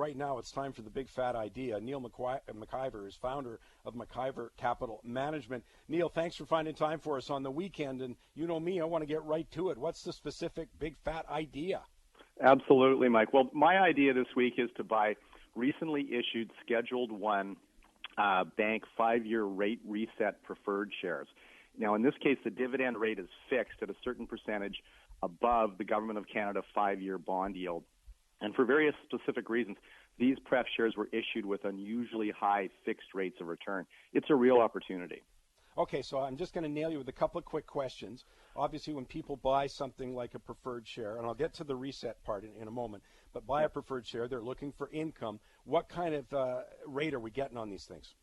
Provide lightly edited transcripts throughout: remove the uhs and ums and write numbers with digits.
right now it's time for the big fat idea. Neil McIver is founder of McIver Capital Management. Neil, thanks for finding time for us on the weekend. And you know me, I want to get right to it. What's the specific big fat idea? Absolutely, Mike. Well, my idea this week is to buy recently issued Scheduled 1 bank 5-year rate reset preferred shares. Now, in this case, the dividend rate is fixed at a certain percentage above the Government of Canada 5-year bond yield. And for various specific reasons, these pref shares were issued with unusually high fixed rates of return. It's a real opportunity. Okay, so I'm just going to nail you with a couple of quick questions. Obviously, when people buy something like a preferred share, and I'll get to the reset part in a moment, but buy a preferred share, they're looking for income. What kind of rate are we getting on these things?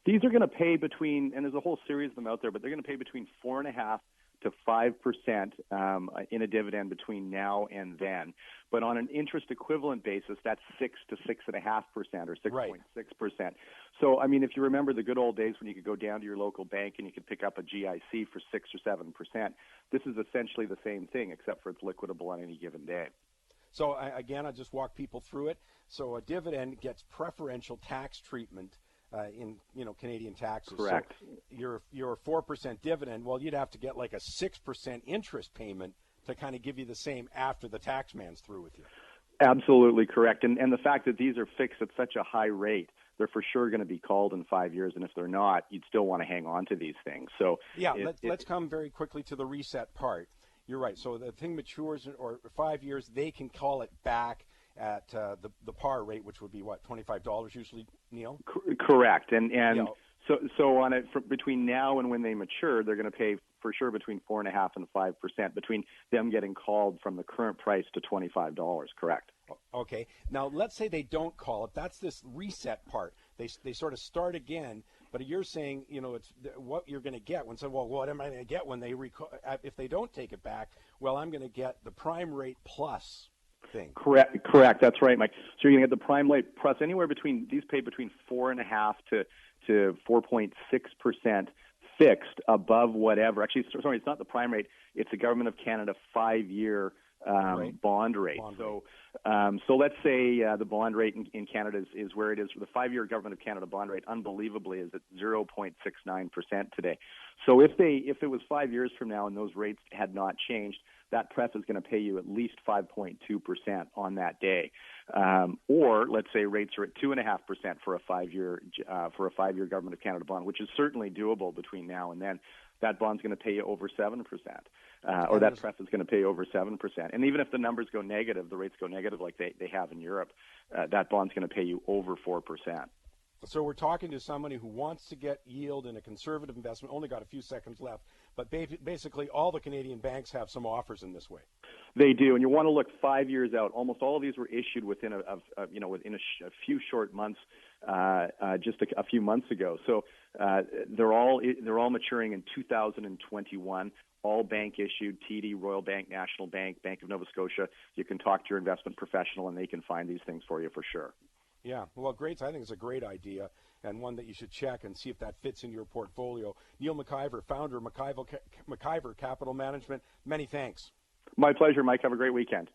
These are going to pay between, and there's a whole series of them out there, but they're going to pay between 4.5% to 5% in a dividend between now and then. But on an interest equivalent basis, that's 6 to 6.5% or 6.6%. Right. So, I mean, if you remember the good old days when you could go down to your local bank and you could pick up a GIC for 6 or 7%, this is essentially the same thing, except for it's liquidable on any given day. So, again, I'll just walk people through it. So a dividend gets preferential tax treatment in Canadian taxes. Correct. So your 4% dividend, well, you'd have to get like a 6% interest payment to kind of give you the same after the tax man's through with you. Absolutely correct. And the fact that these are fixed at such a high rate, they're for sure going to be called in 5 years. And if they're not, you'd still want to hang on to these things. So yeah, let's come very quickly to the reset part. You're right. So the thing matures or 5 years, they can call it back at the par rate, which would be what, $25 usually, Neil? Correct. And so on it between now and when they mature, they're going to pay for sure between 4.5% and 5% between them getting called from the current price to $25. Correct. Okay. Now let's say they don't call it. That's this reset part. They sort of start again. But you're saying, it's what you're going to get when someone, well, what am I going to get when if they don't take it back? Well, I'm going to get the prime rate plus thing. Correct. That's right, Mike. So you're going to get the prime rate plus anywhere between, these pay between 4.5% to 4.6% fixed above whatever. Actually, sorry, it's not the prime rate. It's the Government of Canada 5-year bond rate. So let's say the bond rate in Canada is where it is. The 5-year Government of Canada bond rate, unbelievably, is at 0.69% today. So if it was 5 years from now and those rates had not changed, that pref is going to pay you at least 5.2% on that day. Or let's say rates are at 2.5% for a 5-year Government of Canada bond, which is certainly doable between now and then. That bond's going to pay you over 7%, or that pref is going to pay over 7%. And even if the numbers go negative, the rates go negative like they have in Europe, that bond's going to pay you over 4%. So we're talking to somebody who wants to get yield in a conservative investment. Only got a few seconds left, but basically all the Canadian banks have some offers in this way. They do, and you want to look 5 years out. Almost all of these were issued within a few short months, just a few months ago. So they're all maturing in 2021. All bank issued, TD, Royal Bank, National Bank, Bank of Nova Scotia. You can talk to your investment professional, and they can find these things for you for sure. Yeah, well, great. I think it's a great idea and one that you should check and see if that fits in your portfolio. Neil McIver, founder of McIver Capital Management, many thanks. My pleasure, Mike. Have a great weekend.